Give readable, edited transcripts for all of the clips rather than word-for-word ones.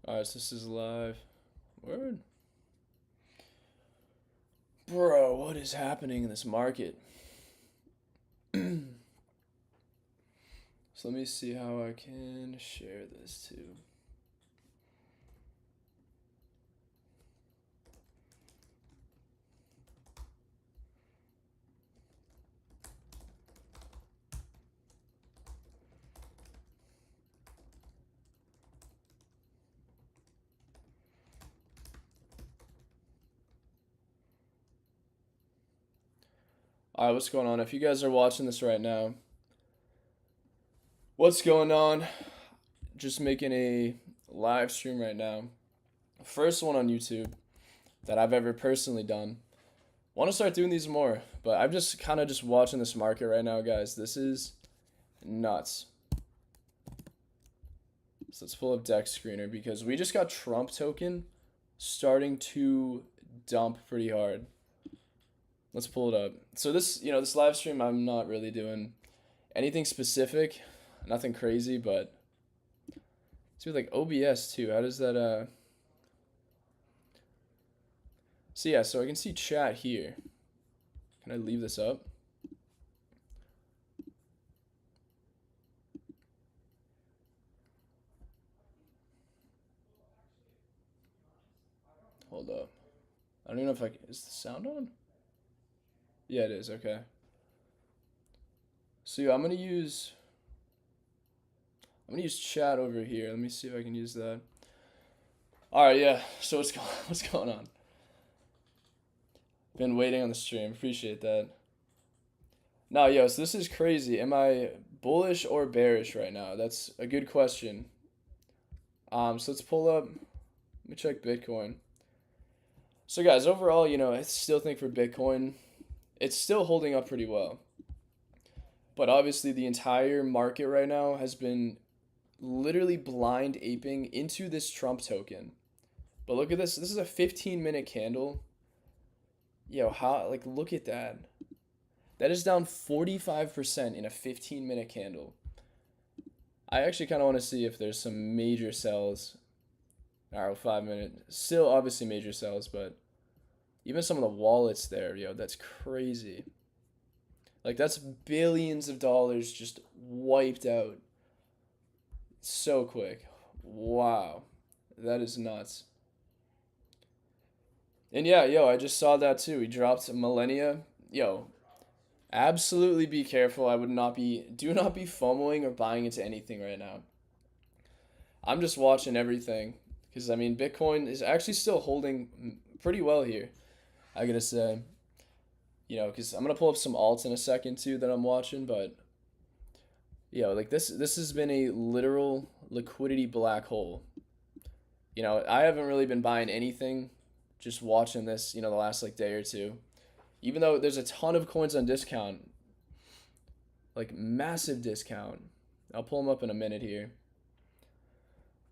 Alright, so this is live. Word. Bro, what is happening in this market? So let me see how I can share this too. Alright, what's going on? If you guys are watching this right now, what's going on? Just making a live stream right now. First one on YouTube that I've ever personally done. Want to start doing these more, but I'm just kind of just watching this market right now, guys. This is nuts. So let's pull up Dex Screener because we just got Trump token starting to dump pretty hard. Let's pull it up. So this live stream, I'm not really doing anything specific, nothing crazy, but let's do like OBS too. How does that So yeah, so I can see chat here. Can I leave this up? Hold up. I don't even know if is the sound on? Yeah, it is. Okay. So yeah, I'm gonna use chat over here. Let me see if I can use that. All right, yeah. So what's going on? Been waiting on the stream. Appreciate that. No, yo, so this is crazy. Am I bullish or bearish right now? That's a good question. So let's pull up. Let me check Bitcoin. So guys, overall, I still think for Bitcoin, it's still holding up pretty well. But obviously, the entire market right now has been literally blind aping into this Trump token. But look at this. This is a 15-minute candle. Yo, look at that. That is down 45% in a 15-minute candle. I actually kind of want to see if there's some major sells. All right, 5-minute. Still obviously major sells, but even some of the wallets there, yo, that's crazy. Like, that's billions of dollars just wiped out so quick. Wow. That is nuts. And yeah, yo, I just saw that too. He dropped Millennia. Yo, absolutely be careful. Do not be FOMOing or buying into anything right now. I'm just watching everything because, Bitcoin is actually still holding pretty well here, I gotta say. Because I'm gonna pull up some alts in a second too that I'm watching, but like this has been a literal liquidity black hole. I haven't really been buying anything, just watching this, the last day or two. Even though there's a ton of coins on discount, like massive discount. I'll pull them up in a minute here.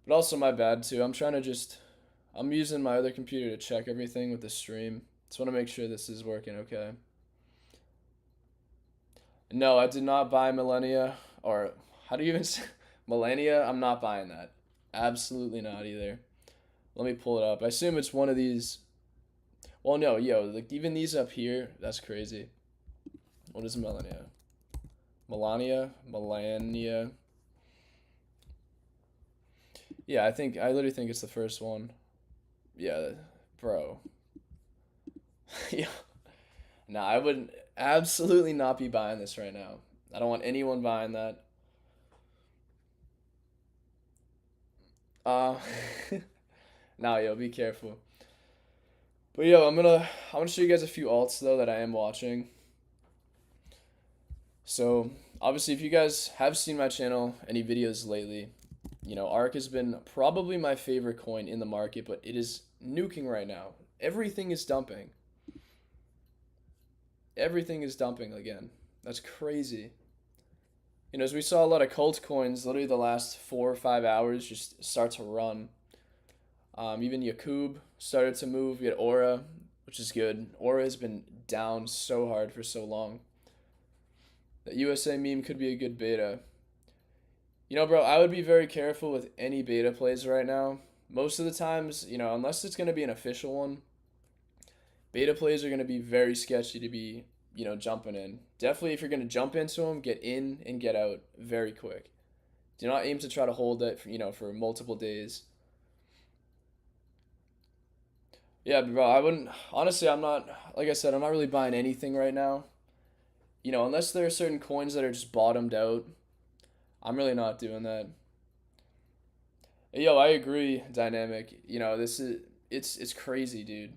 But also my bad too. I'm using my other computer to check everything with the stream. Just want to make sure this is working okay. No, I did not buy Millennia, or how do you even say Millennia? I'm not buying that. Absolutely not either. Let me pull it up. I assume it's one of these. Well, no, yo, like even these up here, that's crazy. What is Melania? Melania. Yeah, I literally think it's the first one. Yeah, bro. Yeah. Nah, I would absolutely not be buying this right now. I don't want anyone buying that. Uh, nah, yo, be careful. But yo, I'm gonna show you guys a few alts though that I am watching. So obviously, if you guys have seen my channel, any videos lately, ARK has been probably my favorite coin in the market, but it is nuking right now. Everything is dumping. Everything is dumping again. That's crazy. As we saw a lot of cult coins, literally the last 4 or 5 hours just start to run. Even Yakub started to move. We had Aura, which is good. Aura has been down so hard for so long. That USA meme could be a good beta. Bro, I would be very careful with any beta plays right now. most of the times, unless it's going to be an official one, beta plays are going to be very sketchy to be, jumping in. Definitely, if you're going to jump into them, get in and get out very quick. Do not aim to try to hold it, for multiple days. Yeah, bro, I wouldn't. Honestly, I'm not. Like I said, I'm not really buying anything right now. Unless there are certain coins that are just bottomed out, I'm really not doing that. Yo, I agree, Dynamic. This is it's crazy, dude.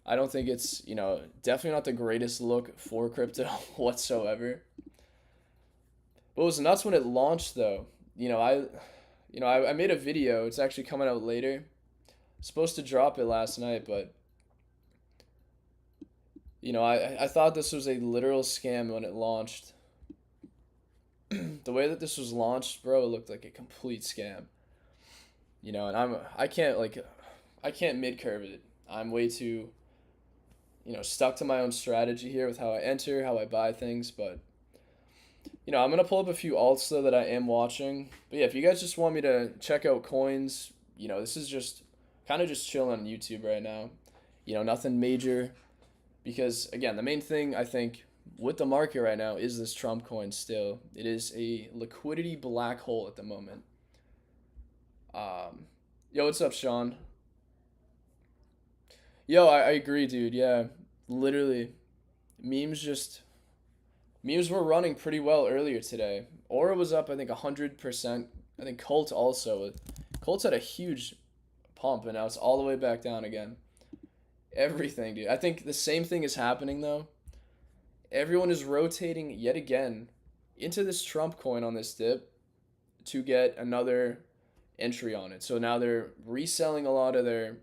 I don't think it's, definitely not the greatest look for crypto whatsoever. But it was nuts when it launched though. I made a video. It's actually coming out later. Supposed to drop it last night, but I thought this was a literal scam when it launched. The way that this was launched, bro, it looked like a complete scam. And I can't mid curve it. I'm way too, stuck to my own strategy here with how I enter, how I buy things, but I'm gonna pull up a few alts though that I am watching. But yeah, if you guys just want me to check out coins, this is just kind of just chilling on YouTube right now. Nothing major, because again, the main thing I think with the market right now is this Trump coin still. It is a liquidity black hole at the moment. Yo, what's up, Sean? Yo, I agree, dude. Yeah, literally, memes just memes were running pretty well earlier today. Aura was up, I think 100%. I think Cult also. Colt's had a huge pump, and now it's all the way back down again. Everything, dude. I think the same thing is happening though. Everyone is rotating yet again into this Trump coin on this dip to get another entry on it. So now they're reselling a lot of their,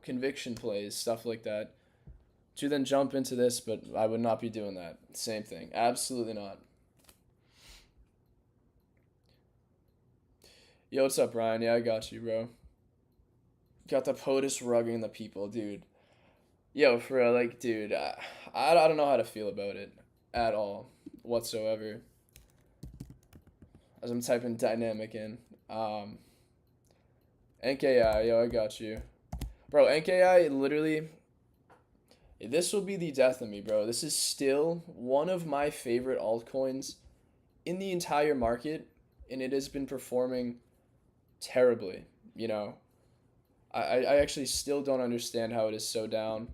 conviction plays, stuff like that, to then jump into this, but I would not be doing that. Same thing. Absolutely not. Yo, what's up, Ryan? Yeah, I got you, bro. Got the POTUS rugging the people, dude. Yo, for real, like, dude, I don't know how to feel about it at all, whatsoever. As I'm typing dynamic in. NKI, yo, I got you. Bro, NKI, literally, this will be the death of me, bro. This is still one of my favorite altcoins in the entire market, and it has been performing terribly, I actually still don't understand how it is so down.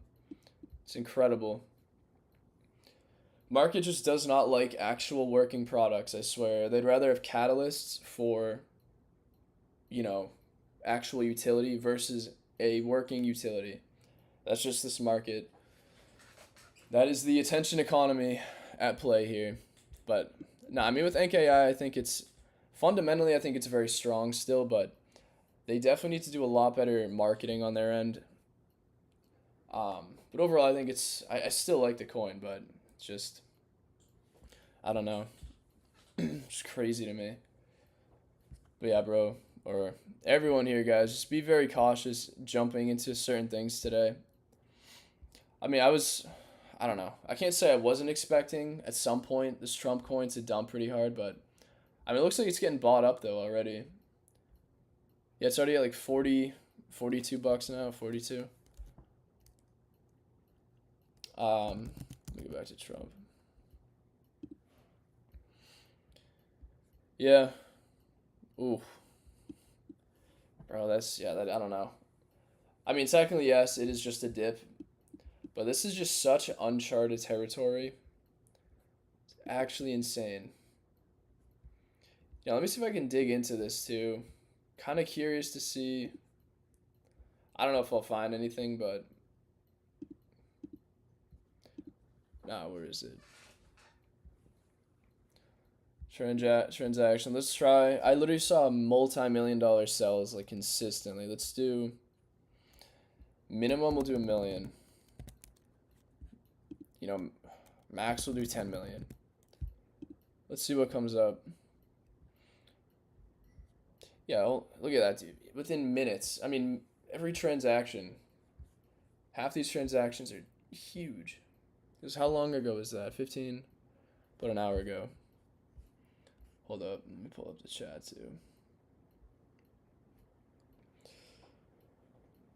It's incredible. Market just does not like actual working products, I swear. They'd rather have catalysts for, you know, actual utility versus a working utility. That's just this market. That is the attention economy at play here. But no, I mean with NKI, I think it's fundamentally I think it's very strong still, but they definitely need to do a lot better marketing on their end. But overall, I think I still like the coin, but it's just I don't know, it's crazy to me. But yeah, bro, or everyone here, guys, just be very cautious jumping into certain things today. I mean, I don't know. I can't say I wasn't expecting at some point this Trump coin to dump pretty hard, but I mean, it looks like it's getting bought up though already. Yeah, it's already at like 40, $42 now, 42. Let me go back to Trump. Yeah. Ooh. Bro, I don't know. I mean, technically, yes, it is just a dip, but this is just such uncharted territory. It's actually insane. Yeah, let me see if I can dig into this too. Kind of curious to see. I don't know if I'll find anything, but nah, where is it? Transaction. Let's try. I literally saw multi-million-dollar sells like consistently. Let's do minimum. We'll do 1 million. You know, max will do 10 million. Let's see what comes up. Yeah, look at that, dude. Within minutes. I mean, every transaction. Half these transactions are huge. Because how long ago was that? 15? About an hour ago. Hold up. Let me pull up the chat, too.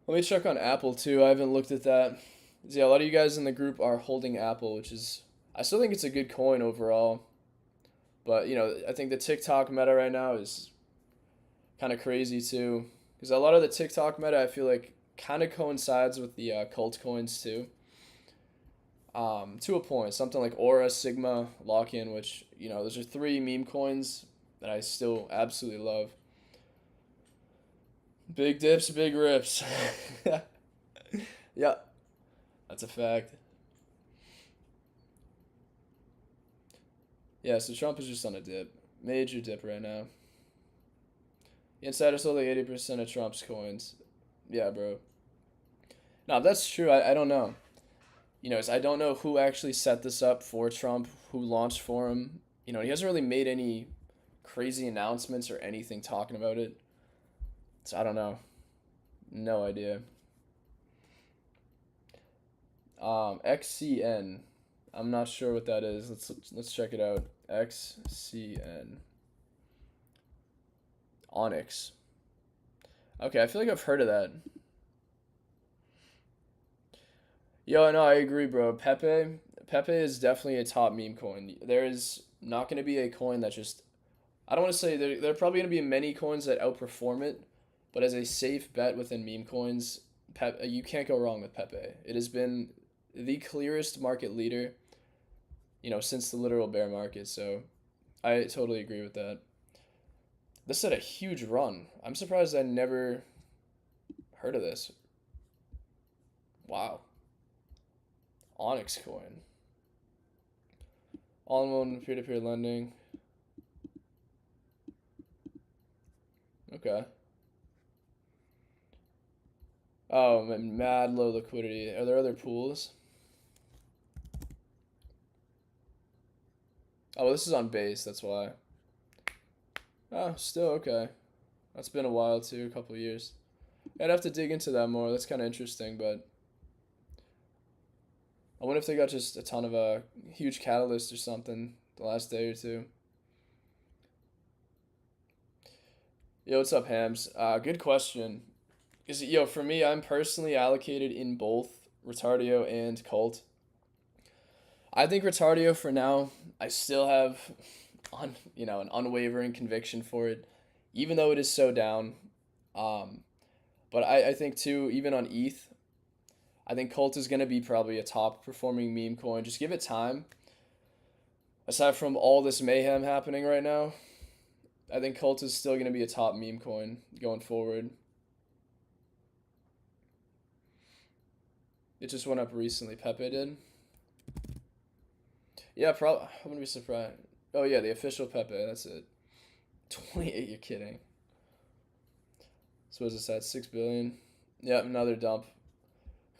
Let me check on Apple too. I haven't looked at that. Yeah, a lot of you guys in the group are holding Apple, which is, I still think it's a good coin overall. But, I think the TikTok meta right now is kind of crazy too. Because a lot of the TikTok meta, I feel like, kind of coincides with the cult coins too. To a point, something like Aura, Sigma, Lock-in, which, those are three meme coins that I still absolutely love. Big dips, big rips. Yeah, that's a fact. Yeah, so Trump is just on a dip. Major dip right now. Insiders hold like 80% of Trump's coins. Yeah, bro. No, if that's true, I don't know. I don't know who actually set this up for Trump, who launched for him. He hasn't really made any crazy announcements or anything talking about it. So I don't know. No idea. XCN. I'm not sure what that is. Let's check it out. XCN. Onyx. Okay, I feel like I've heard of that. Yo, no, I agree, bro. Pepe is definitely a top meme coin. There is not going to be a coin that just. I don't want to say there are probably going to be many coins that outperform it, but as a safe bet within meme coins, you can't go wrong with Pepe. It has been the clearest market leader, since the literal bear market. So I totally agree with that. This had a huge run. I'm surprised I never heard of this. Wow. Onyx coin. All-in-one peer-to-peer lending. Okay. Oh, mad low liquidity. Are there other pools? Oh, well, this is on base, that's why. Oh, still okay. That's been a while too, a couple years. I'd have to dig into that more. That's kind of interesting, but I wonder if they got just a ton of a huge catalyst or something the last day or two. Yo, what's up, Hams? Good question. For me, I'm personally allocated in both Retardio and Cult. I think Retardio for now, I still have an unwavering conviction for it, even though it is so down. But I think too, even on ETH, I think Cult is gonna be probably a top performing meme coin. Just give it time. Aside from all this mayhem happening right now, I think Cult is still gonna be a top meme coin going forward. It just went up recently. Pepe did. Yeah, probably. I wouldn't be surprised. Oh yeah, the official Pepe. That's it. 28. You're kidding. So what is this at? 6 billion. Yep, another dump.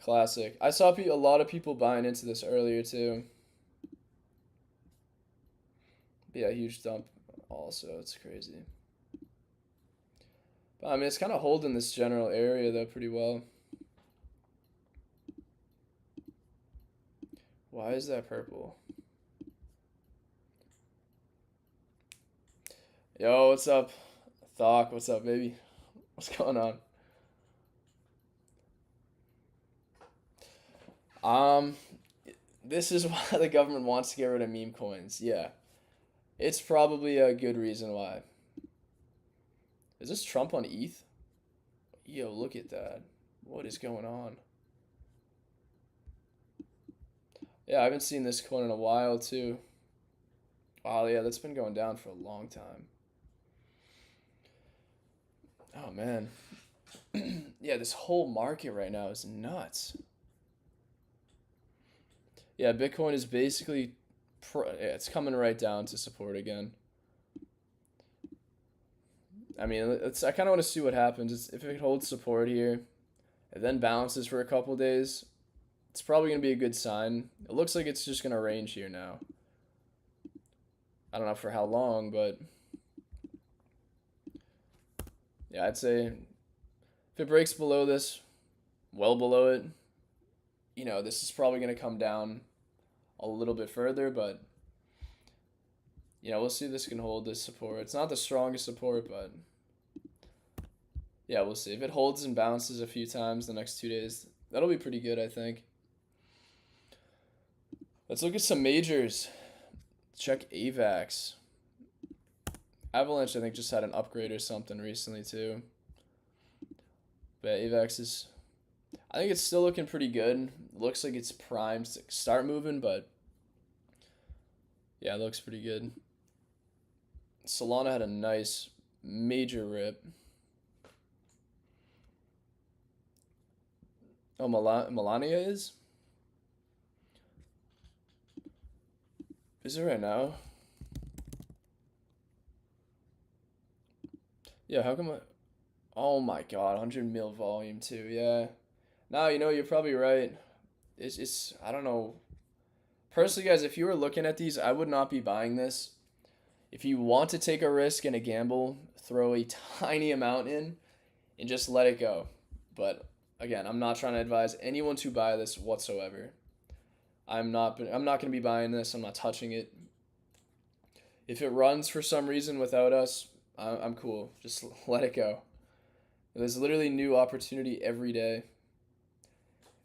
Classic. I saw a lot of people buying into this earlier too. But yeah, huge dump. Also, it's crazy. But I mean, it's kind of holding this general area though pretty well. Why is that purple? Yo, what's up? Thok, what's up, baby? What's going on? Um, this is why the government wants to get rid of meme coins. Yeah. It's probably a good reason why. Is this Trump on ETH? Yo, look at that. What is going on? Yeah, I haven't seen this coin in a while too. Wow, yeah, that's been going down for a long time. Oh man. Yeah, this whole market right now is nuts. Yeah, Bitcoin is basically it's coming right down to support again. I mean, I kind of want to see what happens. If it holds support here, and then bounces for a couple days, it's probably going to be a good sign. It looks like it's just going to range here now. I don't know for how long, but yeah, I'd say if it breaks below this, well below it, this is probably going to come down a little bit further, but we'll see if this can hold this support. It's not the strongest support, but Yeah, we'll see. If it holds and bounces a few times the next 2 days, that'll be pretty good, I think. Let's look at some majors. Check AVAX. Avalanche, I think, just had an upgrade or something recently, too. But AVAX is, I think it's still looking pretty good. Looks like it's primed to start moving, but yeah, it looks pretty good. Solana had a nice major rip. Oh, Melania is? Is it right now? Yeah, how come oh my god, 100 mil volume too, yeah. No, you're probably right. It's I don't know. Personally, guys, if you were looking at these, I would not be buying this. If you want to take a risk and a gamble, throw a tiny amount in and just let it go. But again, I'm not trying to advise anyone to buy this whatsoever. I'm not going to be buying this. I'm not touching it. If it runs for some reason without us, I'm cool. Just let it go. There's literally new opportunity every day.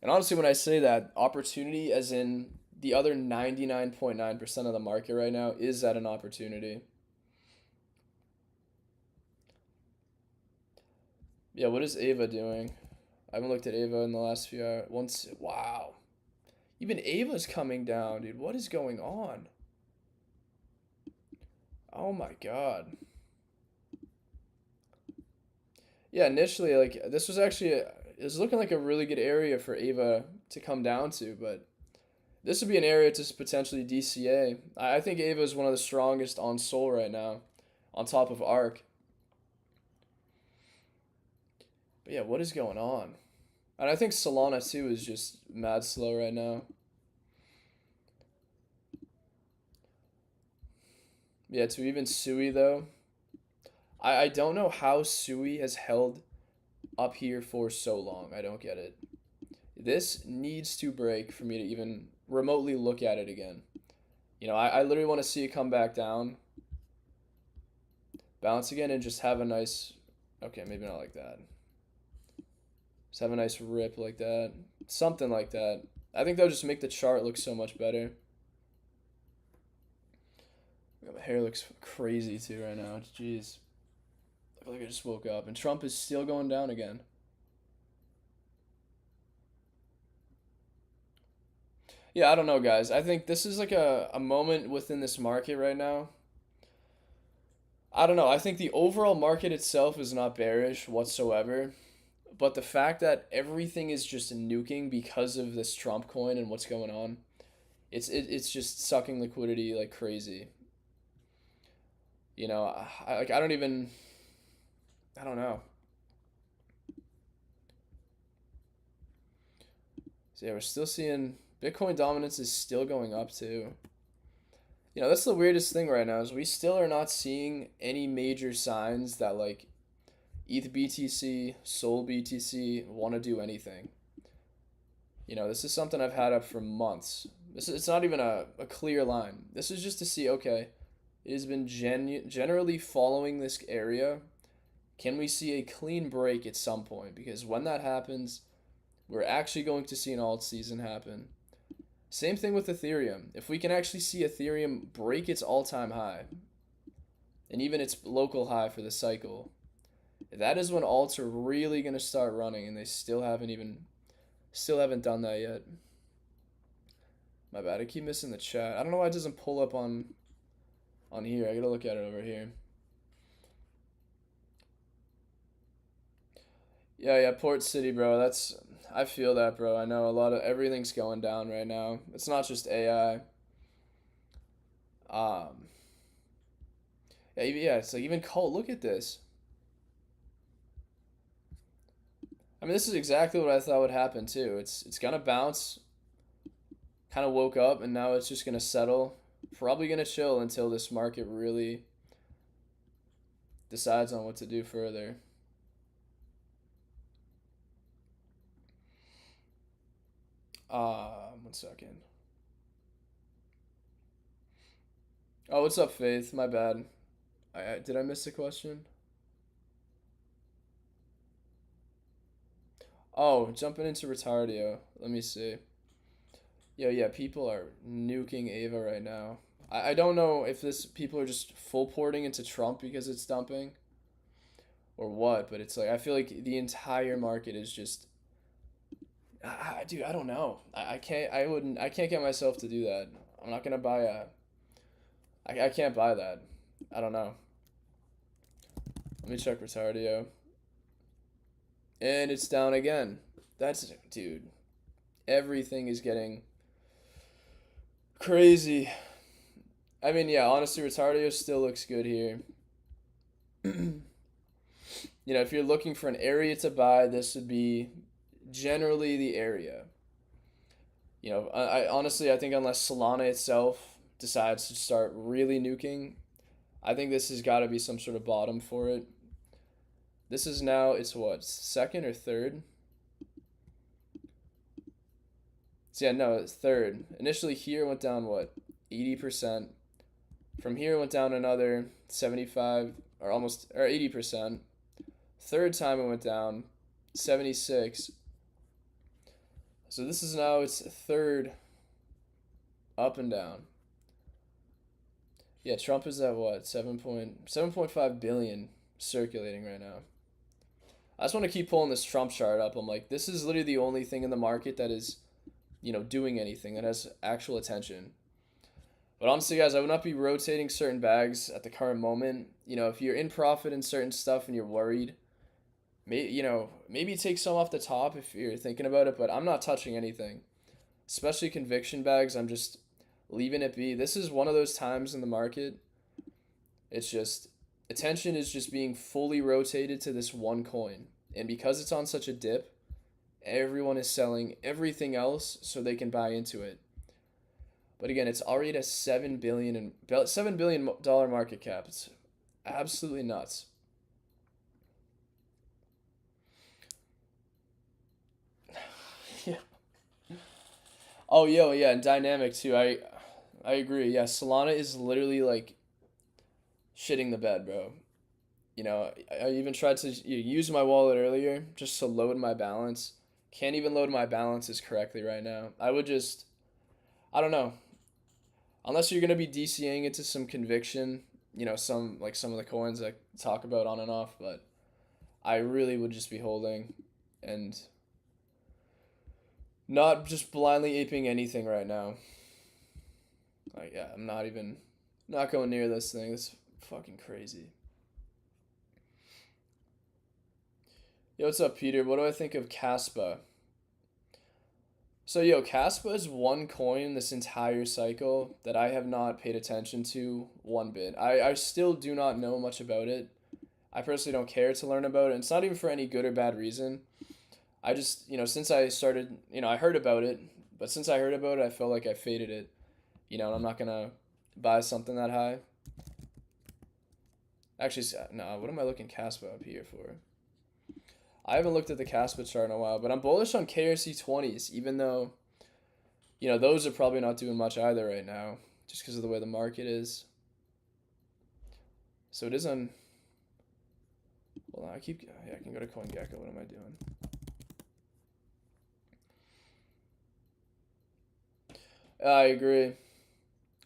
And honestly, when I say that, opportunity as in the other 99.9% of the market right now is at an opportunity. Yeah, what is Ava doing? I haven't looked at Ava in the last few hours. Wow. Even Ava's coming down, dude. What is going on? Oh my god. Yeah, initially, like, this was actually, it was looking like a really good area for Ava to come down to, but this would be an area to potentially DCA. I think Ava is one of the strongest on Sol right now, on top of Arc. But yeah, what is going on? And I think Solana too is just mad slow right now. Yeah, to even Sui though. I don't know how Sui has held up here for so long. I don't get it. This needs to break for me to even remotely look at it again. I literally want to see it come back down, bounce again, and just have a nice, okay, maybe not like that. Just have a nice rip like that. Something like that. I think that'll just make the chart look so much better. My hair looks crazy too right now. Jeez. I feel like I just woke up. And Trump is still going down again. Yeah, I don't know, guys. I think this is like a moment within this market right now. I don't know. I think the overall market itself is not bearish whatsoever. But the fact that everything is just nuking because of this Trump coin and what's going on, it's just sucking liquidity like crazy. I don't even, I don't know. So yeah, we're still seeing Bitcoin dominance is still going up too. That's the weirdest thing right now is we still are not seeing any major signs that like ETH BTC, Sol BTC want to do anything. This is something I've had up for months. It's not even a clear line. This is just to see, okay, it has been generally following this area. Can we see a clean break at some point? Because when that happens, we're actually going to see an alt season happen. Same thing with Ethereum. If we can actually see Ethereum break its all-time high, and even its local high for the cycle, that is when alts are really going to start running, and they still haven't done that yet. My bad, I keep missing the chat. I don't know why it doesn't pull up on here. I gotta look at it over here. Yeah, Port City, bro. I feel that, bro. I know everything's going down right now. It's not just AI. Yeah, it's like even Colt. Look at this. I mean, this is exactly what I thought would happen too. It's gonna bounce. Kind of woke up, and now it's just gonna settle. Probably gonna chill until this market really decides on what to do further. One second. Oh, what's up, Faith? My bad. Did I miss the question? Oh, jumping into retardio. Let me see. Yo, yeah, people are nuking Ava right now. I don't know if this people are just full porting into Trump because it's dumping or what, but it's like I feel like the entire market is just dude, I don't know. I can't get myself to do that. I'm not gonna buy I can't buy that. I don't know. Let me check retardio. And it's down again. That's, dude, everything is getting crazy. I mean, yeah, honestly, retardio still looks good here. You know, if you're looking for an area to buy, this would be generally the area. You know, I honestly, I think unless Solana itself decides to start really nuking, I think this has got to be some sort of bottom for it. This is now, it's what, second or third? So yeah, no, it's third. Initially here went down what, 80%. From here went down another 75 or almost or 80%. Third time it went down 76. So this is now its third up and down. Yeah, Trump is at what, 7.5 billion circulating right now. I just want to keep pulling this Trump chart up. I'm like, this is literally the only thing in the market that is, you know, doing anything, that has actual attention. But honestly, guys, I would not be rotating certain bags at the current moment. You know, if you're in profit in certain stuff and you're worried, maybe take some off the top if you're thinking about it, but I'm not touching anything. Especially conviction bags, I'm just leaving it be. This is one of those times in the market. It's just, attention is just being fully rotated to this one coin. And because it's on such a dip, everyone is selling everything else so they can buy into it. But again, it's already at a $7 billion market cap. It's absolutely nuts. Yeah. Oh, yo, yeah, and dynamic too. I agree. Yeah, Solana is literally like shitting the bed, bro. You know, I even tried to use my wallet earlier just to load my balance. Can't even load my balances correctly right now. I don't know. Unless you're gonna be DCing into some conviction, you know, some of the coins I talk about on and off, but I really would just be holding and not just blindly aping anything right now. Like, yeah, I'm not going near this thing. It's fucking crazy. Yo, what's up, Peter? What do I think of Caspa? So, yo, Caspa is one coin this entire cycle that I have not paid attention to one bit. I still do not know much about it. I personally don't care to learn about it. And it's not even for any good or bad reason. I just, since I started, I heard about it, but since I heard about it, I felt like I faded it. And I'm not going to buy something that high. Actually, no, what am I looking Caspa up here for? I haven't looked at the Caspa chart in a while, but I'm bullish on KRC20s, even though, those are probably not doing much either right now, just because of the way the market is. So it is on, hold on, I can go to CoinGecko. What am I doing? I agree.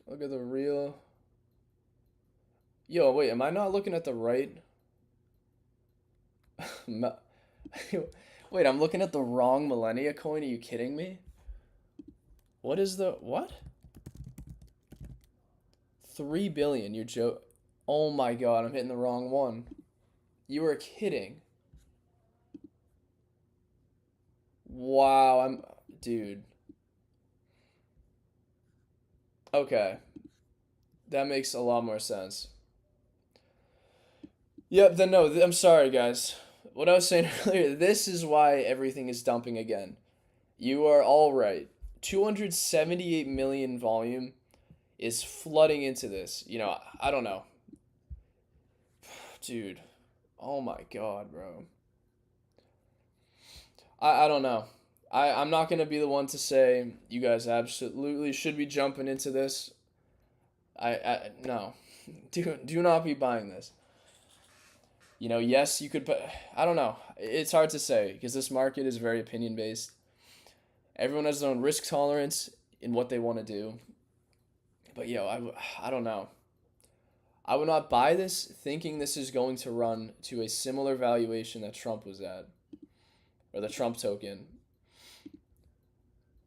Look at the real. Yo, wait, am I not looking at the right? Wait, I'm looking at the wrong Millennia coin. Are you kidding me? What is the what? 3 billion. You're joke. Oh my god, I'm hitting the wrong one. You are kidding. Wow, dude. Okay. That makes a lot more sense. Yep, then no, I'm sorry, guys. What I was saying earlier, this is why everything is dumping again. You are all right. 278 million volume is flooding into this. I don't know. Dude. Oh my god, bro. I don't know. I'm not going to be the one to say you guys absolutely should be jumping into this. No. Do not be buying this. Yes, you could, but I don't know. it's hard to say because this market is very opinion based. Everyone has their own risk tolerance in what they want to do. But yo, I don't know. I would not buy this thinking this is going to run to a similar valuation that Trump was at, or the Trump token.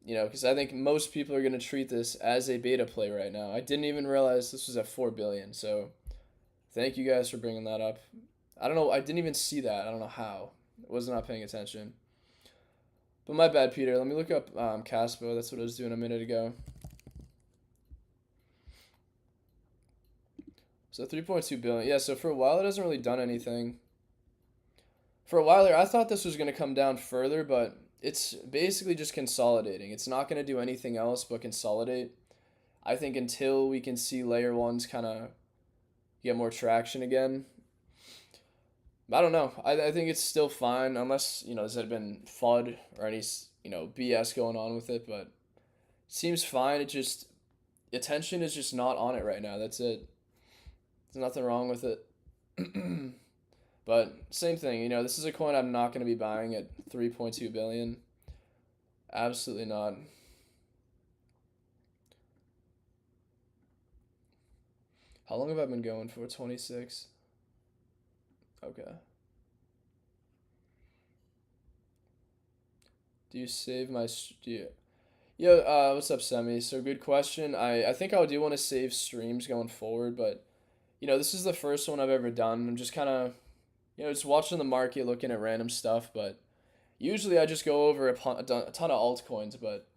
Because I think most people are going to treat this as a beta play right now. I didn't even realize this was at 4 billion. So thank you guys for bringing that up. I don't know. I didn't even see that. I don't know how. I was not paying attention. But my bad, Peter. Let me look up Caspo. That's what I was doing a minute ago. So 3.2 billion. Yeah, so for a while it hasn't really done anything. For a while there, I thought this was going to come down further, but it's basically just consolidating. It's not going to do anything else but consolidate. I think until we can see layer ones kind of get more traction again. I don't know. I think it's still fine unless, there's had been FUD or any, BS going on with it, but it seems fine. It just, attention is just not on it right now. That's it. There's nothing wrong with it. But same thing, this is a coin I'm not going to be buying at 3.2 billion. Absolutely not. How long have I been going for? 26. Okay. Do you save my Yo, what's up, Semi? So good question. I think I do want to save streams going forward, but this is the first one I've ever done. I'm just kind of just watching the market, looking at random stuff, but usually I just go over a ton of altcoins, but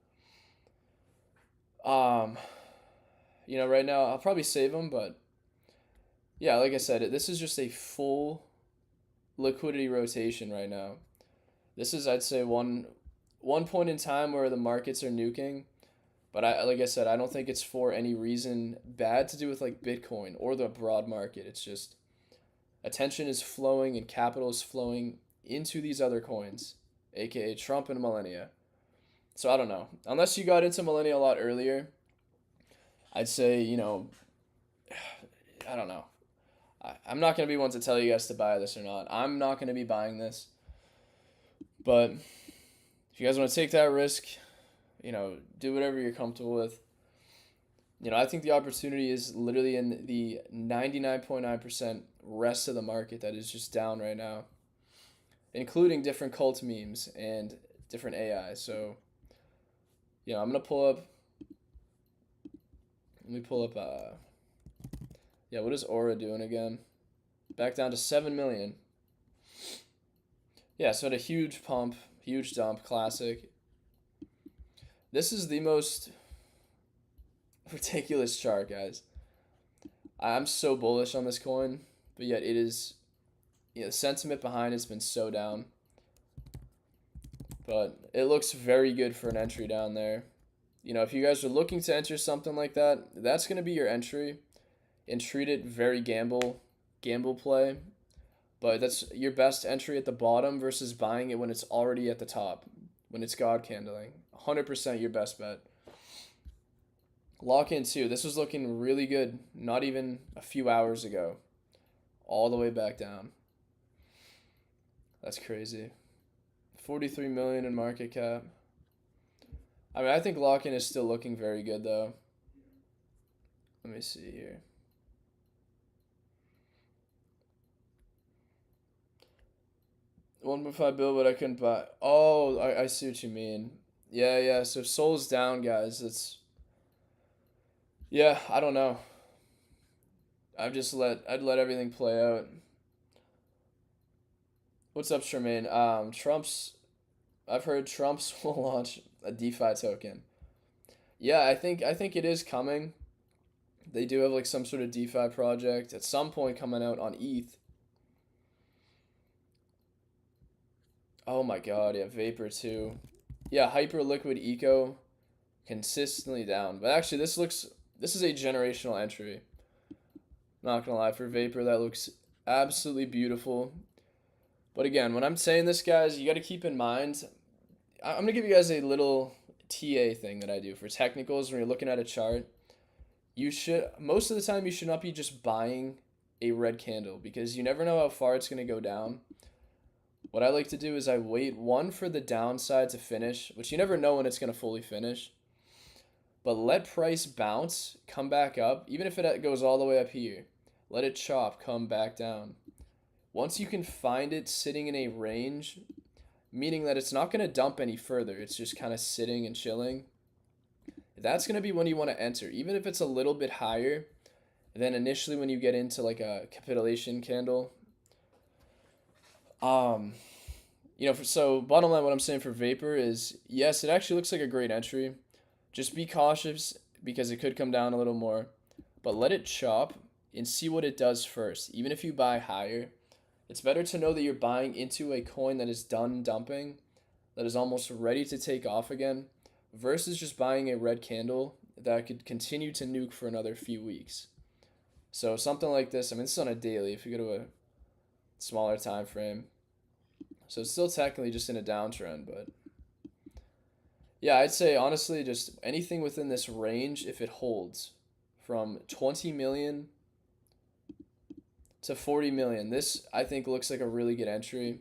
right now I'll probably save them, but yeah, like I said, this is just a full liquidity rotation right now. This is, I'd say, one point in time where the markets are nuking, but like I said, I don't think it's for any reason bad to do with like Bitcoin or the broad market. It's just attention is flowing and capital is flowing into these other coins, aka Trump and Millennia. So I don't know. Unless you got into Millennia a lot earlier, I'd say, I don't know. I'm not going to be one to tell you guys to buy this or not. I'm not going to be buying this. But if you guys want to take that risk, do whatever you're comfortable with. I think the opportunity is literally in the 99.9% rest of the market that is just down right now, including different cult memes and different AI. So, I'm going to pull up. Let me pull up. What is Aura doing again? Back down to 7 million. Yeah, so at a huge pump, huge dump, classic. This is the most ridiculous chart, guys. I'm so bullish on this coin, but yet it is, the sentiment behind it's been so down. But it looks very good for an entry down there. If you guys are looking to enter something like that, that's going to be your entry. And treat it very gamble play. But that's your best entry at the bottom versus buying it when it's already at the top, when it's God candling. 100% your best bet. Lock in too. This was looking really good not even a few hours ago. All the way back down. That's crazy. 43 million in market cap. I think lock-in is still looking very good though. Let me see here. $1.5 bill, but I couldn't buy. Oh, I see what you mean. Yeah. So Sol's down, guys. I don't know. I'd let everything play out. What's up, Charmaine? I've heard Trump's will launch a DeFi token. Yeah, I think it is coming. They do have like some sort of DeFi project at some point coming out on ETH. Oh my god, yeah, Vapor too. Yeah, Hyper Liquid Eco consistently down. But actually this is a generational entry. Not gonna lie, for Vapor that looks absolutely beautiful. But again, when I'm saying this, guys, you gotta keep in mind, I'm gonna give you guys a little TA thing that I do for technicals when you're looking at a chart. Most of the time you should not be just buying a red candle because you never know how far it's gonna go down. what I like to do is I wait one for the downside to finish, which you never know when it's going to fully finish. But let price bounce, come back up, even if it goes all the way up here. Let it chop, come back down. Once you can find it sitting in a range, meaning that it's not going to dump any further, it's just kind of sitting and chilling, that's going to be when you want to enter. Even if it's a little bit higher than initially when you get into like a capitulation candle. So bottom line, what I'm saying for Vapor is, yes, it actually looks like a great entry. Just be cautious because it could come down a little more. But let it chop and see what it does first. Even if you buy higher, it's better to know that you're buying into a coin that is done dumping, that is almost ready to take off again, versus just buying a red candle that could continue to nuke for another few weeks. So something like this, I mean, this is on a daily. If you go to a smaller time frame, so it's still technically just in a downtrend, but yeah, I'd say honestly just anything within this range, if it holds from 20 million to 40 million, this I think looks like a really good entry.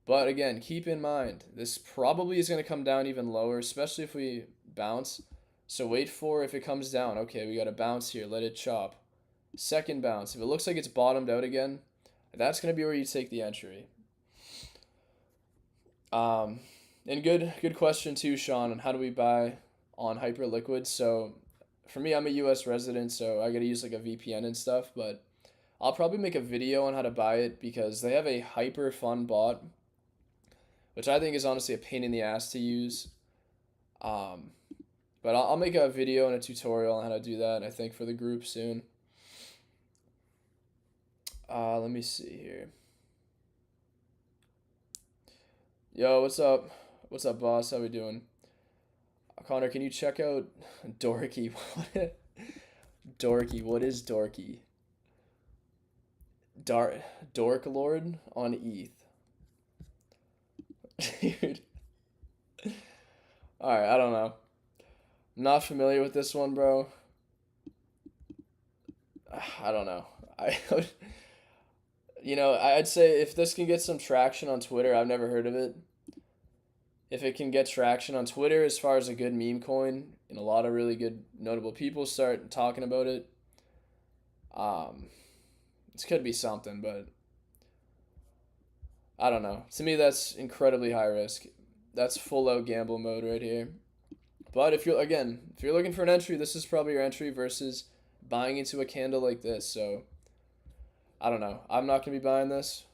But again, keep in mind, this probably is going to come down even lower, especially if we bounce. So wait for if it comes down. Okay, we got to bounce here, let it chop. Second bounce, if it looks like it's bottomed out again, that's going to be where you take the entry. And good question too, Sean, on how do we buy on Hyperliquid. So for me, I'm a US resident, so I gotta use like a VPN and stuff, but I'll probably make a video on how to buy it because they have a hyper fun bot, which I think is honestly a pain in the ass to use. But I'll make a video and a tutorial on how to do that, I think, for the group soon. Let me see here. Yo, what's up? What's up, boss? How we doing? Connor, can you check out Dorky? Dorky, what is Dorky? Dork Lord on ETH. Dude. Alright, I don't know. I'm not familiar with this one, bro. I don't know. I'd say if this can get some traction on Twitter, I've never heard of it. If it can get traction on Twitter as far as a good meme coin, and a lot of really good notable people start talking about it, this could be something, but I don't know. To me, that's incredibly high risk. That's full out gamble mode right here. But if you're looking for an entry, this is probably your entry versus buying into a candle like this. So I don't know. I'm not gonna be buying this.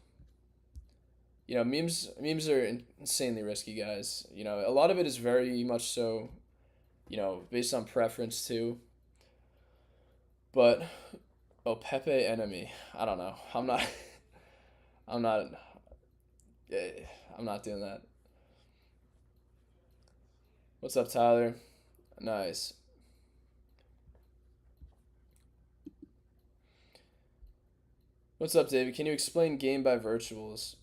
Memes are insanely risky, guys. A lot of it is very much so, based on preference too. But Pepe enemy. I don't know. I'm not I'm not doing that. What's up, Tyler? Nice. What's up, David? Can you explain game by virtuals?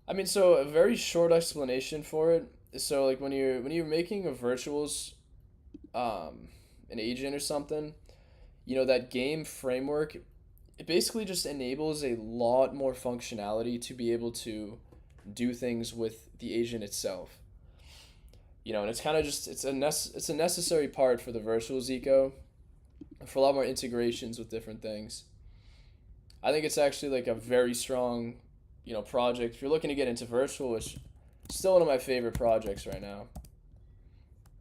I mean, so a very short explanation for it. So like when you're making a virtuals, an agent or something, that game framework, it basically just enables a lot more functionality to be able to do things with the agent itself. And it's kind of just it's a necessary part for the virtuals eco, for a lot more integrations with different things. I think it's actually like a very strong, project. If you're looking to get into virtual, which is still one of my favorite projects right now.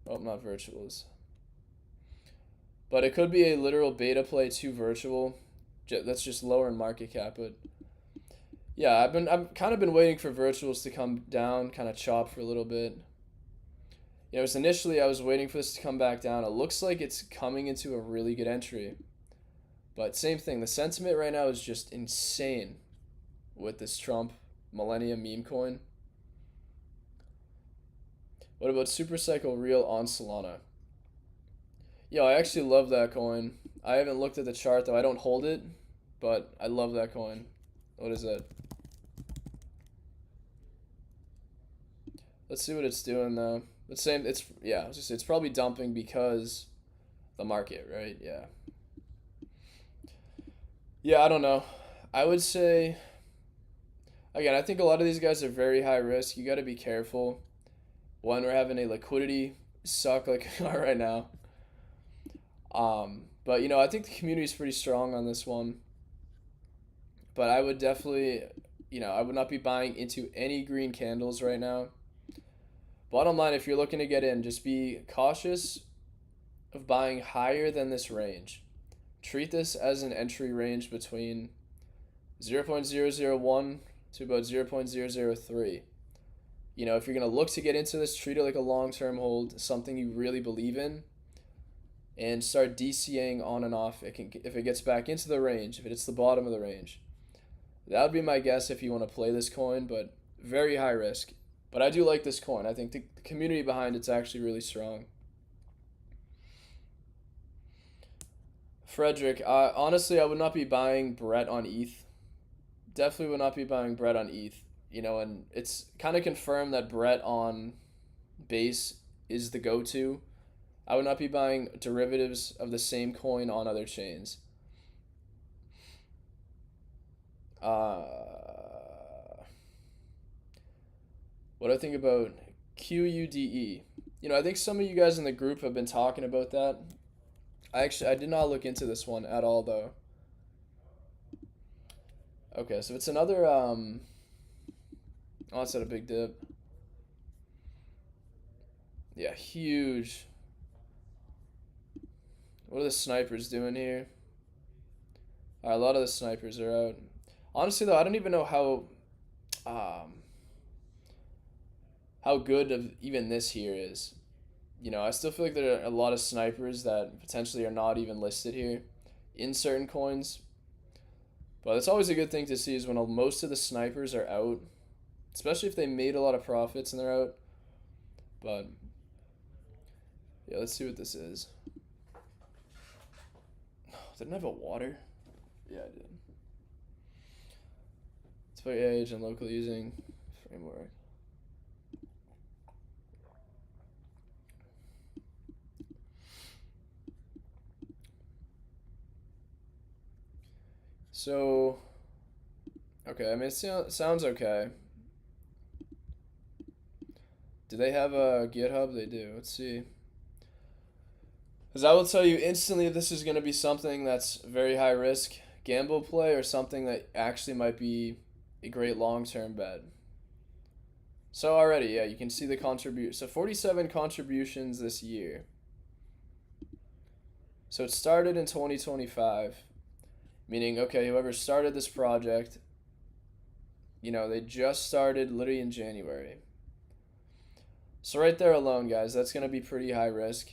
Oh, not virtuals. But it could be a literal beta play to virtual. That's just lower in market cap, but yeah, I've kind of been waiting for virtuals to come down, kind of chop for a little bit. It was initially I was waiting for this to come back down. It looks like it's coming into a really good entry. But same thing, the sentiment right now is just insane with this Trump Millennium meme coin. What about Supercycle Real on Solana? Yo, I actually love that coin. I haven't looked at the chart though. I don't hold it, but I love that coin. What is that? Let's see what it's doing though. It's probably dumping because the market, right? Yeah. Yeah, I don't know. I would say Again, I think a lot of these guys are very high risk. You got to be careful when we're having a liquidity suck like we are right now. But I think the community is pretty strong on this one. But I would definitely, I would not be buying into any green candles right now. Bottom line, if you're looking to get in, just be cautious of buying higher than this range. Treat this as an entry range between 0.001 to about 0.003. If you're going to look to get into this, treat it like a long-term hold, something you really believe in, and start DCAing on and off if it gets back into the range, if it hits the bottom of the range. That would be my guess if you want to play this coin, but very high risk. But I do like this coin. I think the community behind it's actually really strong. Frederick, honestly, I would not be buying Brett on ETH. Definitely would not be buying Brett on ETH. And it's kind of confirmed that Brett on base is the go-to. I would not be buying derivatives of the same coin on other chains. What do I think about QUDE? I think some of you guys in the group have been talking about that. I did not look into this one at all though. Okay, so it's another oh, it's at a big dip. Yeah, huge. What are the snipers doing here? A lot of the snipers are out. Honestly though, I don't even know how good of even this here is. I still feel like there are a lot of snipers that potentially are not even listed here in certain coins. But it's always a good thing to see is when most of the snipers are out, especially if they made a lot of profits and they're out. But yeah, let's see what this is. Didn't I have a water? Yeah, I did. Let's put age and local using framework. So, okay, I mean, it sounds okay. Do they have a GitHub? They do. Let's see. Because I will tell you instantly if this is going to be something that's very high risk gamble play or something that actually might be a great long-term bet. So already, yeah, you can see the contribution. So 47 contributions this year. So it started in 2025. Meaning, okay, whoever started this project, they just started literally in January. So right there alone, guys, that's going to be pretty high risk.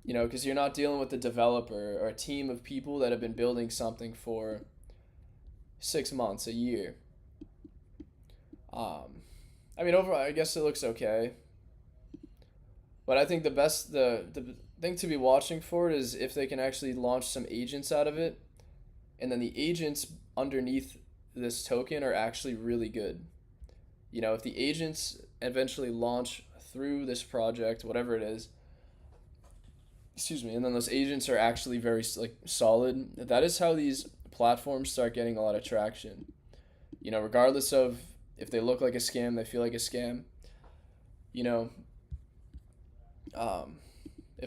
Because you're not dealing with the developer or a team of people that have been building something for 6 months, a year. I mean, overall, I guess it looks okay. But I think the thing to be watching for is if they can actually launch some agents out of it. And then the agents underneath this token are actually really good. If the agents eventually launch through this project, whatever it is, and then those agents are actually very solid, that is how these platforms start getting a lot of traction. Regardless of if they look like a scam, they feel like a scam. If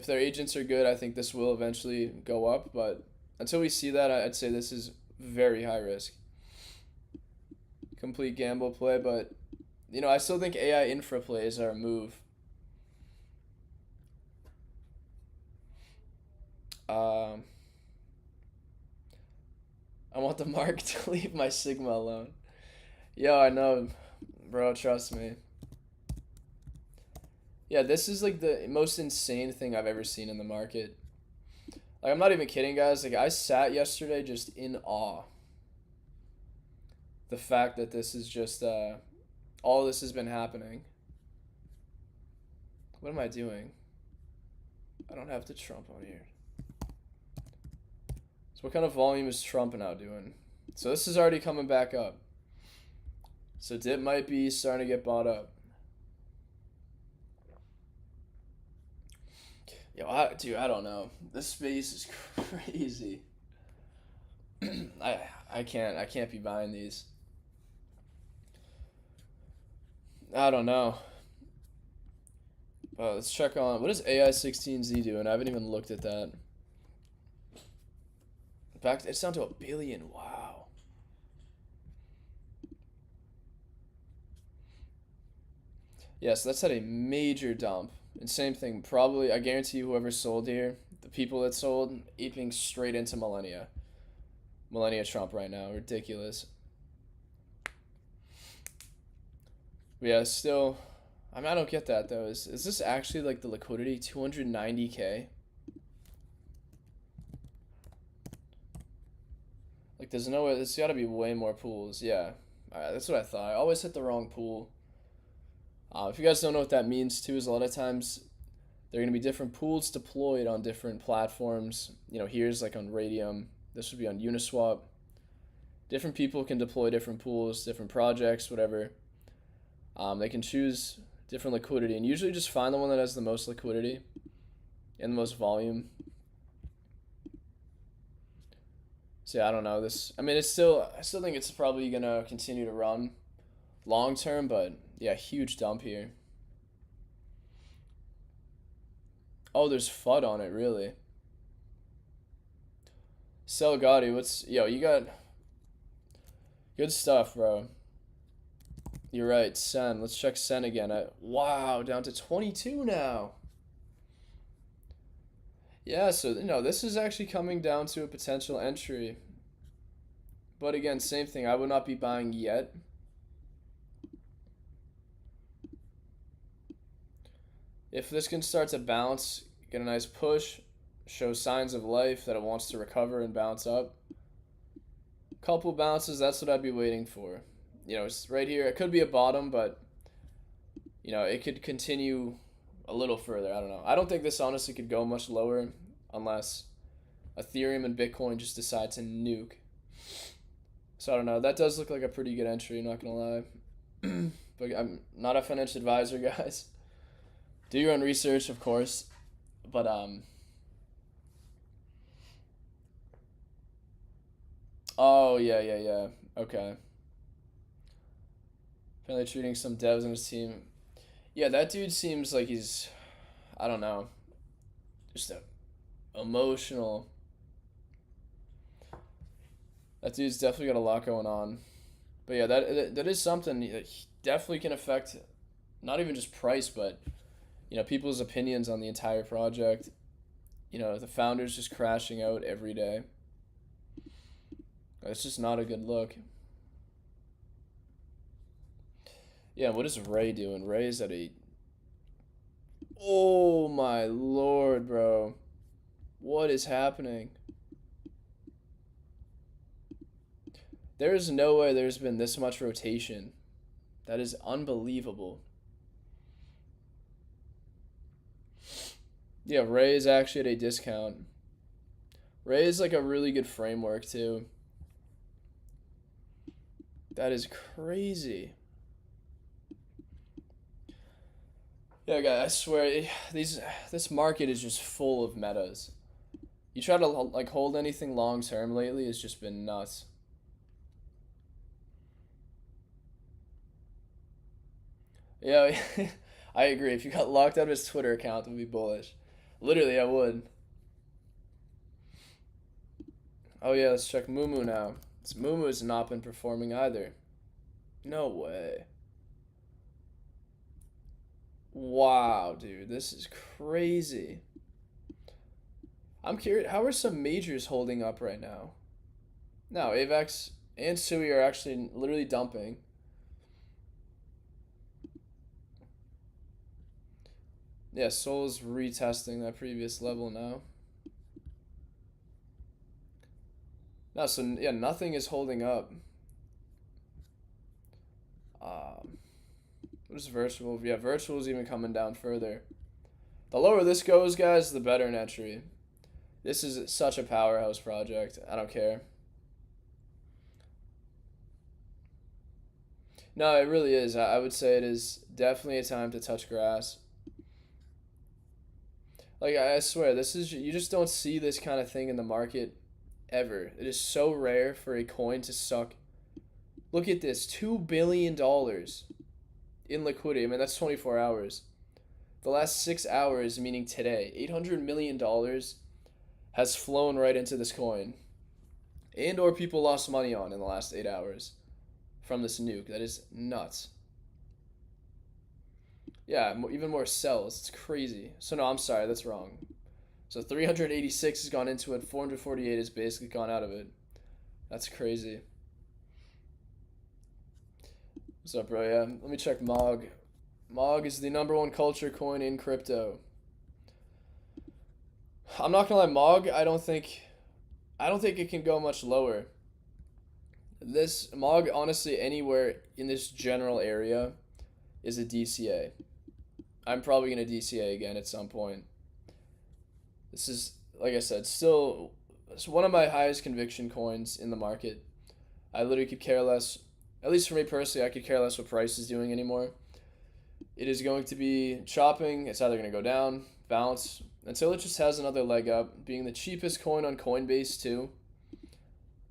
their agents are good, I think this will eventually go up, but until we see that, I'd say this is very high risk. Complete gamble play, but I still think AI infra plays are a move. I want the mark to leave my Sigma alone. Yo, I know, bro, trust me. Yeah, this is like the most insane thing I've ever seen in the market. Like, I'm not even kidding, guys. Like, I sat yesterday just in awe. The fact that this is just, all this has been happening. What am I doing? I don't have to Trump on here. So what kind of volume is Trump now doing? So this is already coming back up. So dip might be starting to get bought up. Yo, dude, I don't know. This space is crazy. I can't be buying these. I don't know. Let's check on what is AI16Z doing. I haven't even looked at that. In fact, it's down to 1 billion. Wow. Yes, that's had a major dump. And same thing, probably, I guarantee you whoever sold here, the people that sold, aping straight into Millennia. Millennia Trump right now. Ridiculous. But yeah, still, I mean, I don't get that though. Is this actually like the liquidity? 290K? Like, there's no way, there's gotta be way more pools. Yeah, that's what I thought. I always hit the wrong pool. If you guys don't know what that means too, is a lot of times there are going to be different pools deployed on different platforms. You know, here's like on Radium. This would be on Uniswap. Different people can deploy different pools, different projects, whatever. They can choose different liquidity and usually just find the one that has the most liquidity and the most volume. So yeah, I don't know. I mean, I still think it's probably gonna continue to run long term, but yeah, huge dump here. Oh, there's FUD on it, really. Selgati, you got good stuff, bro. You're right, Sen. Let's check Sen again. Wow, down to 22 now. Yeah, so, this is actually coming down to a potential entry. But again, same thing. I would not be buying yet. If this can start to bounce, get a nice push, show signs of life that it wants to recover and bounce up. Couple bounces, that's what I'd be waiting for. It's right here. It could be a bottom, but it could continue a little further. I don't know. I don't think this honestly could go much lower unless Ethereum and Bitcoin just decide to nuke. So I don't know. That does look like a pretty good entry, not gonna lie. But I'm not a financial advisor, guys. Do your own research, of course. But oh yeah. Okay. Apparently treating some devs on his team. Yeah, that dude seems like he's, I don't know, just emotional. That dude's definitely got a lot going on. But yeah, that is something that definitely can affect not even just price, but people's opinions on the entire project. The founders just crashing out every day. It's just not a good look. Yeah, what is Ray doing? Ray's at a... Oh my lord, bro. What is happening? There is no way there's been this much rotation. That is unbelievable. Yeah, Ray is actually at a discount. Ray is like a really good framework too. That is crazy. Yeah, guys, I swear, this market is just full of metas. You try to like hold anything long term lately, it's just been nuts. Yeah, I agree. If you got locked out of his Twitter account, it would be bullish. Literally, I would. Oh yeah, let's check Mumu now. Mumu has not been performing either. No way. Wow, dude, this is crazy. I'm curious, how are some majors holding up right now? No, Avex and Sui are actually literally dumping. Yeah, Sol's retesting that previous level now. No, so yeah, nothing is holding up. What is virtual? Yeah, virtual is even coming down further. The lower this goes, guys, the better an entry. This is such a powerhouse project. I don't care. No, it really is. I would say it is definitely a time to touch grass. Like, I swear, you just don't see this kind of thing in the market ever. It is so rare for a coin to suck. Look at this, $2 billion in liquidity. I mean, that's 24 hours. The last 6 hours, meaning today, $800 million has flown right into this coin. And or people lost money on in the last 8 hours from this nuke. That is nuts. Yeah, even more sells. It's crazy. So no, I'm sorry, that's wrong. So 386 has gone into it. 448 has basically gone out of it. That's crazy. What's up, bro? Yeah, let me check Mog. Mog is the #1 culture coin in crypto. I'm not gonna lie, Mog. I don't think it can go much lower. This Mog, honestly, anywhere in this general area is a DCA. I'm probably gonna DCA again at some point. This is, like I said, still it's one of my highest conviction coins in the market. I literally could care less, at least for me personally, I could care less what price is doing anymore. It is going to be chopping. It's either going to go down, bounce, until it just has another leg up, being the cheapest coin on Coinbase too.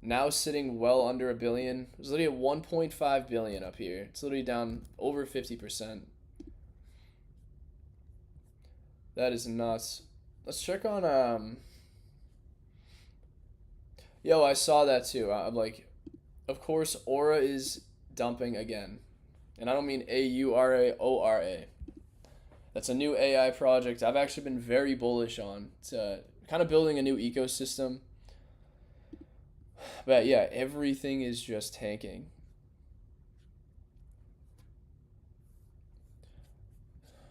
Now sitting well under $1 billion. It was literally at 1.5 billion up here. It's literally down over 50%. That is nuts. Let's check on Yo, I saw that too. I'm like, of course, Aura is dumping again. And I don't mean AURA, ORA. That's a new AI project I've actually been very bullish on. It's kind of building a new ecosystem. But yeah, everything is just tanking.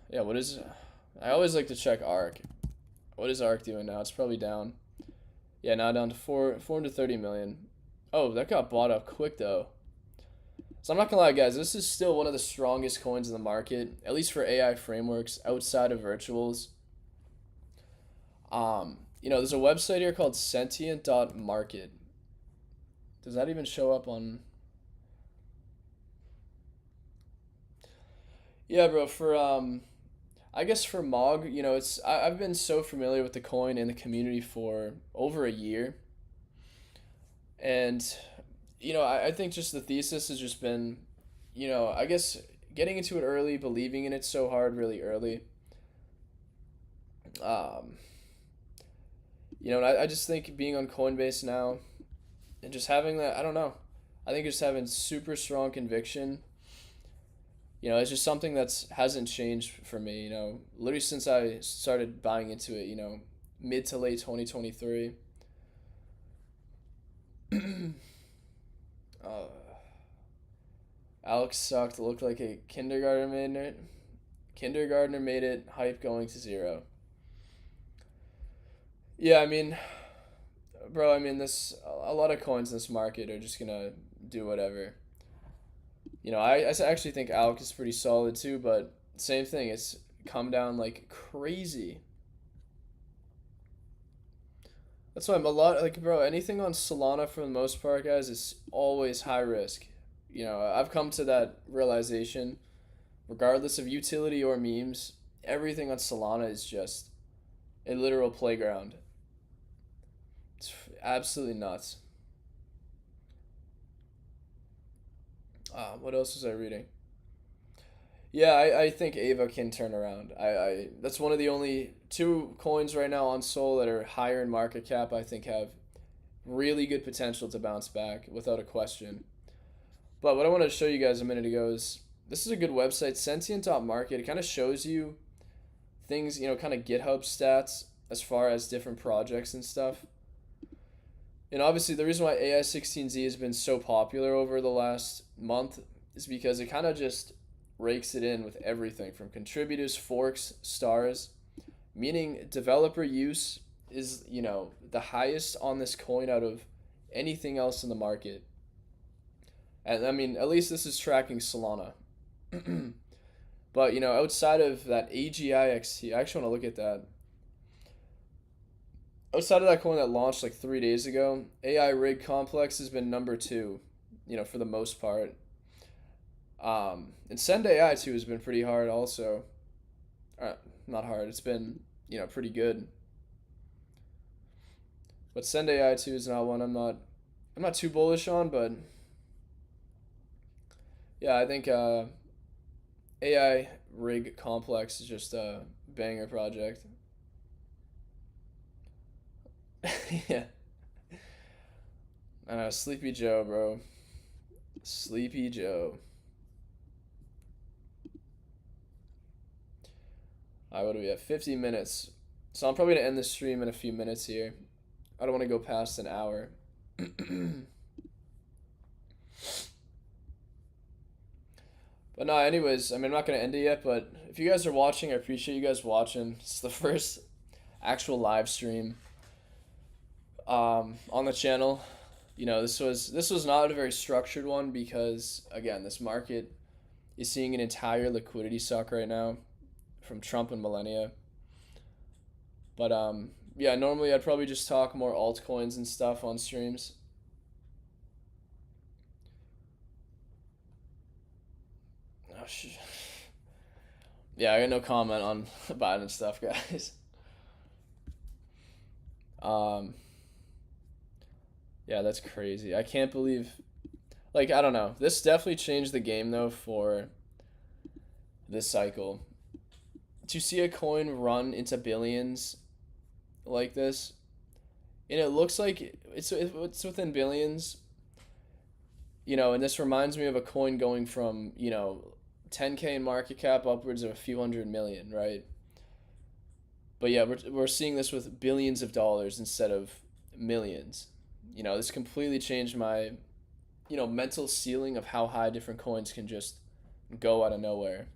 Yeah, what is... I always like to check ARK. What is ARK doing now? It's probably down. Yeah, now down to 430 million. Oh, that got bought up quick though. So I'm not gonna lie, guys, this is still one of the strongest coins in the market, at least for AI frameworks outside of virtuals. There's a website here called sentient.market. Does that even show up on... Yeah, bro, I guess for Mog, I've been so familiar with the coin and the community for over a year. And I think just the thesis has just been, I guess getting into it early, believing in it so hard really early. And I just think being on Coinbase now and just having that, I don't know. I think just having super strong conviction, it's just something that's hasn't changed for me, literally since I started buying into it, mid to late 2023. uh, Alex sucked. Looked like a kindergartner made it. Hype going to zero. Yeah, I mean, bro. I mean, this a lot of coins in this market are just gonna do whatever. I actually think Alex is pretty solid too, but same thing. It's come down like crazy. That's why I'm a lot like, bro. Anything on Solana for the most part, guys, is always high risk. I've come to that realization. Regardless of utility or memes, everything on Solana is just a literal playground. It's absolutely nuts. What else was I reading? Yeah, I think Ava can turn around. That's one of the only two coins right now on Sol that are higher in market cap. I think have really good potential to bounce back without a question. But what I wanted to show you guys a minute ago is this is a good website, Sentient.market. It kind of shows you things, kind of GitHub stats as far as different projects and stuff. And obviously, the reason why AI16Z has been so popular over the last month is because it kind of just rakes it in with everything from contributors, forks, stars, meaning developer use is, the highest on this coin out of anything else in the market. And I mean, at least this is tracking Solana. But, outside of that AGIXT, I actually want to look at that. Outside of that coin that launched like 3 days ago, AI Rig Complex has been #2, for the most part. And Send AI too has been pretty hard also. Not hard, it's been, pretty good. But Send AI 2 is not one I'm not too bullish on, but yeah, I think AI rig complex is just a banger project. Yeah. I know, Sleepy Joe, bro. Sleepy Joe. Alright, what do we have? 50 minutes. So I'm probably gonna end the stream in a few minutes here. I don't want to go past an hour. But no, anyways, I mean, I'm not gonna end it yet. But if you guys are watching, I appreciate you guys watching. It's the first actual live stream on the channel. You know, this was not a very structured one because again, this market is seeing an entire liquidity suck right now from Trump and millennia. But yeah, normally I'd probably just talk more altcoins and stuff on streams. Oh, yeah, I got no comment on Biden stuff, guys. Um, yeah, that's crazy. I can't believe, like, I don't know. This definitely changed the game though for this cycle. To see a coin run into billions like this, and it looks like it's within billions, you know, and this reminds me of a coin going from, you know, 10K in market cap upwards of a few hundred million, right? But yeah, we're seeing this with billions of dollars instead of millions. You know, this completely changed my, you know, mental ceiling of how high different coins can just go out of nowhere.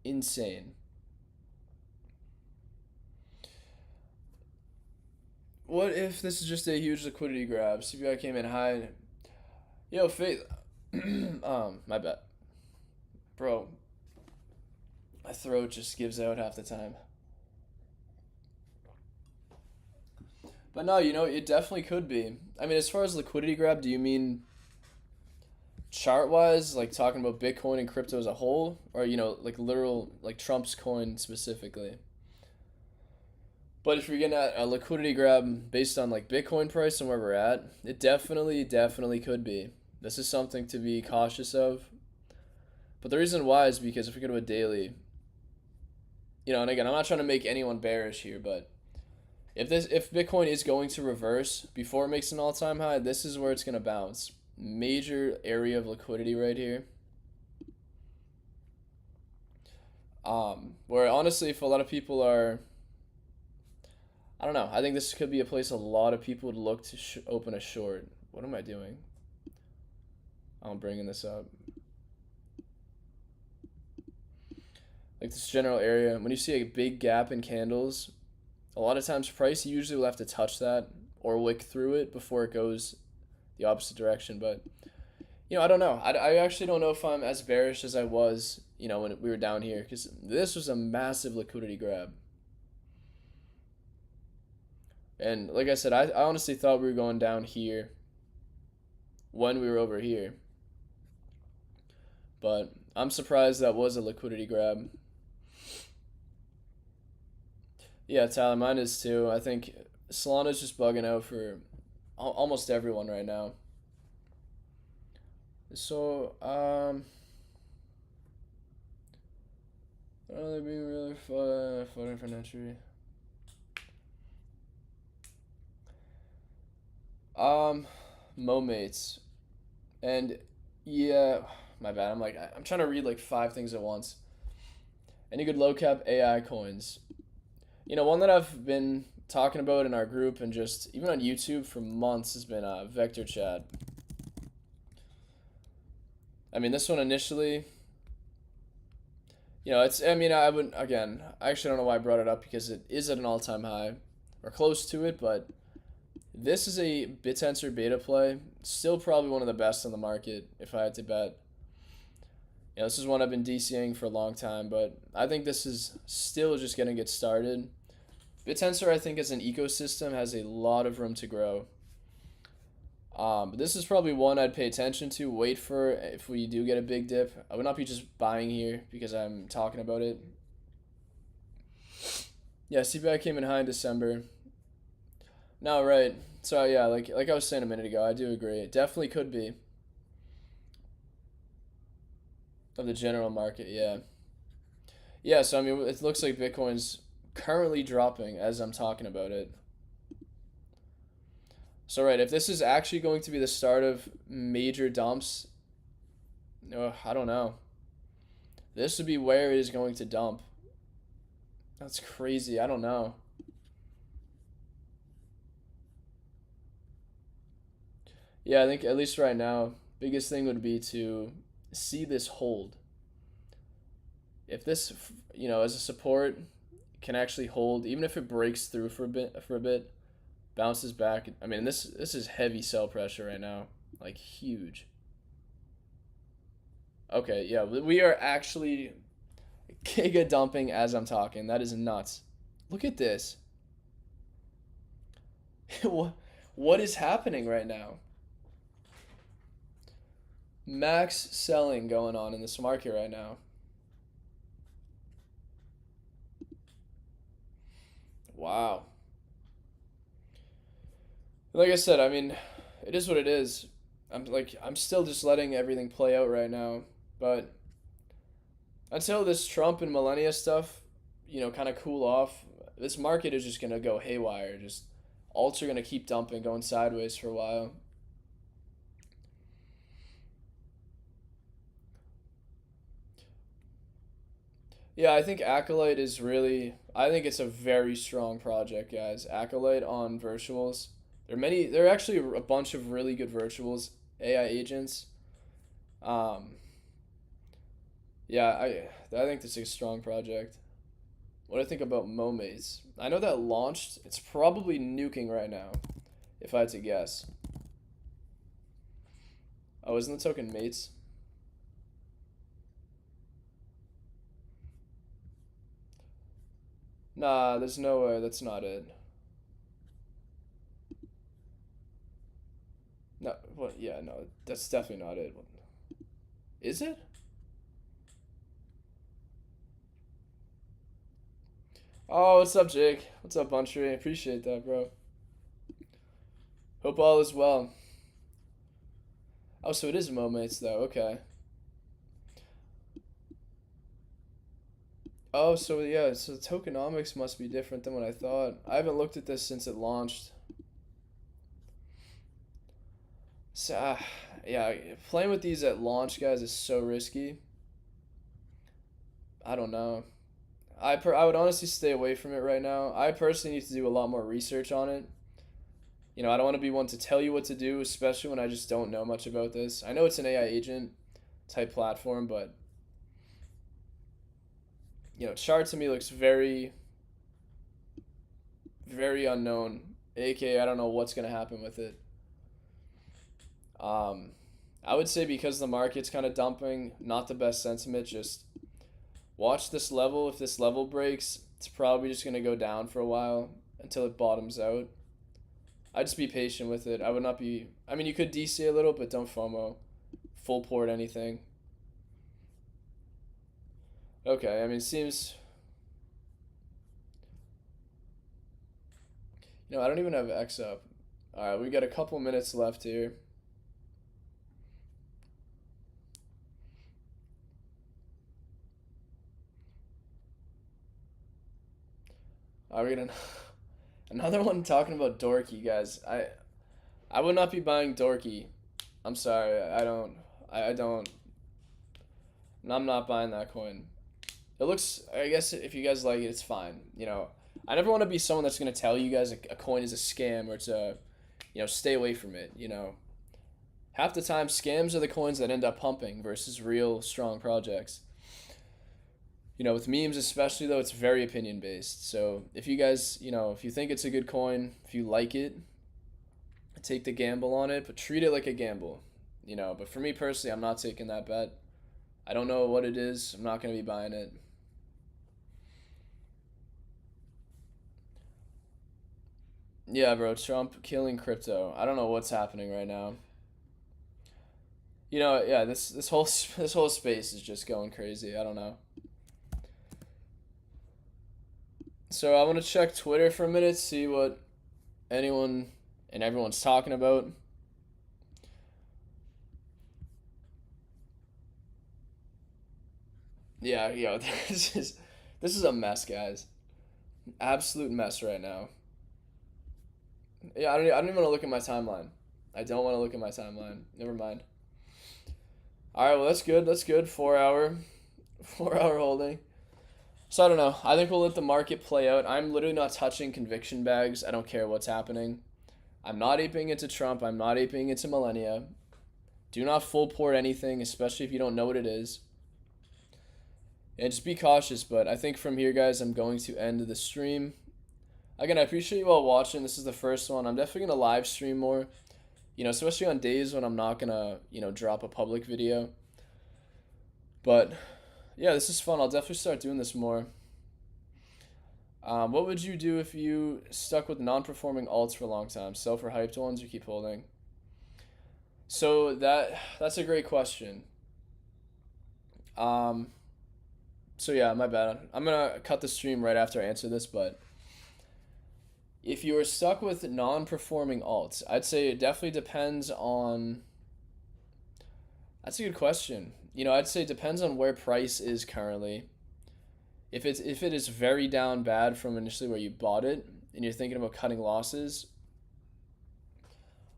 Insane. What if this is just a huge liquidity grab? CPI came in high. Yo, Faith. My bad. Bro, my throat just gives out half the time. But no, you know, it definitely could be. I mean, as far as liquidity grab, do you mean chart wise, like talking about Bitcoin and crypto as a whole? Or, you know, like literal, like Trump's coin specifically? But if you're getting at a liquidity grab based on like Bitcoin price and where we're at, it definitely could be. This is something to be cautious of. But the reason why is because if we go to a daily, you know, and again, I'm not trying to make anyone bearish here, but if Bitcoin is going to reverse before it makes an all-time high, this is where it's going to bounce. Major area of liquidity right here. Where honestly, if a lot of people are, I don't know, I think this could be a place a lot of people would look to open a short. What am I doing? I'm bringing this up. Like this general area, when you see a big gap in candles, a lot of times price usually will have to touch that or wick through it before it goes the opposite direction. But, you know, I don't know. I actually don't know if I'm as bearish as I was, you know, when we were down here, because this was a massive liquidity grab. And like I said, I honestly thought we were going down here when we were over here. But I'm surprised that was a liquidity grab. Yeah, Tyler, mine is too. I think Solana's just bugging out for almost everyone right now. So, are they being really floating for an entry? Momates. And yeah, my bad. I'm trying to read like 5 things at once. Any good low cap AI coins? You know, one that I've been talking about in our group and just even on YouTube for months has been Vector Chat. I mean, this one initially, you know, I mean, I would, again, I actually don't know why I brought it up because it is at an all-time high or close to it, but this is a BitTensor beta play. Still probably one of the best on the market if I had to bet. You know, this is one I've been DCing for a long time, but I think this is still just going to get started. BitTensor, I think, as an ecosystem, has a lot of room to grow. But this is probably one I'd pay attention to. Wait for if we do get a big dip. I would not be just buying here because I'm talking about it. Yeah, CPI came in high in December. No, right. So yeah, like I was saying a minute ago, I do agree. It definitely could be. of the general market. Yeah. Yeah, so I mean, it looks like Bitcoin's currently dropping as I'm talking about it. So, right, if this is actually going to be the start of major dumps, I don't know. This would be where it is going to dump. That's crazy. I don't know. Yeah, I think at least right now, biggest thing would be to see this hold. If this, as a support can actually hold, even if it breaks through for a bit, bounces back. I mean, this is heavy sell pressure right now, like huge. Okay, yeah, we are actually giga dumping as I'm talking. That is nuts. Look at this. What is happening right now? Max selling going on in this market right now. Wow. Like I said, I mean, it is what it is. I'm still just letting everything play out right now, but until this Trump and millennia stuff, kind of cool off, this market is just gonna go haywire. Just alts are gonna keep dumping, going sideways for a while. Yeah, I think Acolyte is really. I think it's a very strong project, guys. Acolyte on virtuals. There are actually a bunch of really good virtuals, AI agents. Um, yeah, I think this is a strong project. What do I think about Momates? I know that launched. It's probably nuking right now, if I had to guess. Oh, isn't the token mates? Nah, there's no way. That's not it. No, what? Yeah, no, that's definitely not it. Is it? Oh, what's up, Jake? What's up, Buntree? Appreciate that, bro. Hope all is well. Oh, so it is Momates, though. Okay. Oh, so yeah, so the tokenomics must be different than what I thought. I haven't looked at this since it launched. So, yeah, playing with these at launch, guys, is so risky. I don't know. I would honestly stay away from it right now. I personally need to do a lot more research on it. I don't want to be one to tell you what to do, especially when I just don't know much about this. I know it's an AI agent type platform, but chart to me looks very, very unknown. AK, I don't know what's gonna happen with it. Um, I would say because the market's kind of dumping, not the best sentiment. Just watch this level. If this level breaks, it's probably just gonna go down for a while until it bottoms out. I'd just be patient with it. I would not be. I mean, you could DC a little, but don't FOMO. Full port anything. Okay, I mean, seems. I don't even have X up. All right, we got a couple minutes left here. We're gonna another one talking about Dorky, guys. I would not be buying Dorky. I'm sorry. I don't. I don't. I'm not buying that coin. It looks. I guess if you guys like it, it's fine. I never want to be someone that's gonna tell you guys a coin is a scam or to, stay away from it. Half the time scams are the coins that end up pumping versus real strong projects. With memes especially though, it's very opinion based. So if you guys, if you think it's a good coin, if you like it, take the gamble on it, but treat it like a gamble. But for me personally, I'm not taking that bet. I don't know what it is. I'm not going to be buying it. Yeah, bro, Trump killing crypto. I don't know what's happening right now. Yeah, this whole this whole space is just going crazy. I don't know. So I want to check Twitter for a minute, see what anyone and everyone's talking about. Yeah, yo, this is a mess, guys. Absolute mess right now. Yeah, I don't even want to look at my timeline. I don't want to look at my timeline. Never mind. All right, well that's good. That's good. 4 hour, 4 hour holding. So I don't know. I think we'll let the market play out. I'm literally not touching conviction bags. I don't care what's happening. I'm not aping into Trump. I'm not aping into millennia. Do not full port anything, especially if you don't know what it is. And just be cautious. But I think from here, guys, I'm going to end the stream. Again, I appreciate you all watching. This is the first one. I'm definitely going to live stream more. Especially on days when I'm not going to, drop a public video. But yeah, this is fun. I'll definitely start doing this more. What would you do if you stuck with non-performing alts for a long time? Sell for hyped ones or keep holding? So that's a great question. So yeah, my bad. I'm gonna cut the stream right after I answer this, but if you are stuck with non-performing alts, I'd say it definitely depends on. That's a good question. I'd say it depends on where price is currently. If it is very down bad from initially where you bought it and you're thinking about cutting losses,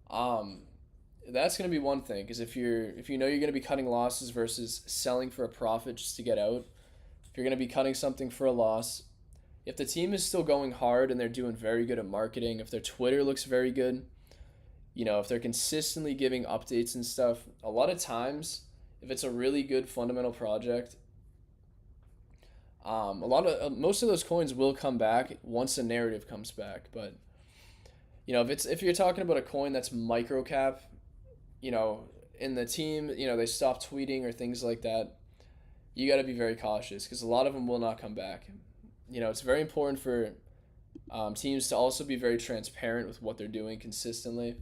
that's going to be one thing, because if you know you're going to be cutting losses versus selling for a profit just to get out, if you're going to be cutting something for a loss, if the team is still going hard and they're doing very good at marketing, if their Twitter looks very good, if they're consistently giving updates and stuff, a lot of times, if it's a really good fundamental project, most of those coins will come back once the narrative comes back. But if you're talking about a coin that's micro cap, in the team, they stop tweeting or things like that, you got to be very cautious because a lot of them will not come back. It's very important for teams to also be very transparent with what they're doing consistently.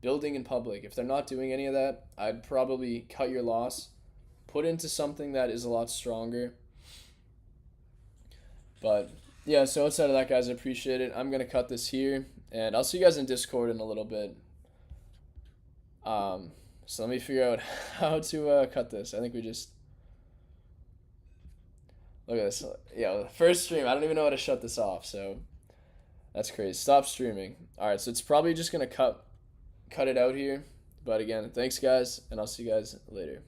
Building in public. If they're not doing any of that, I'd probably cut your loss, put into something that is a lot stronger. But yeah, so outside of that, guys, I appreciate it. I'm gonna cut this here, and I'll see you guys in Discord in a little bit. So let me figure out how to cut this. I think we just look at this. Yeah, first stream. I don't even know how to shut this off. So that's crazy. Stop streaming. All right, so it's probably just gonna cut it out here. But again, thanks guys, and I'll see you guys later.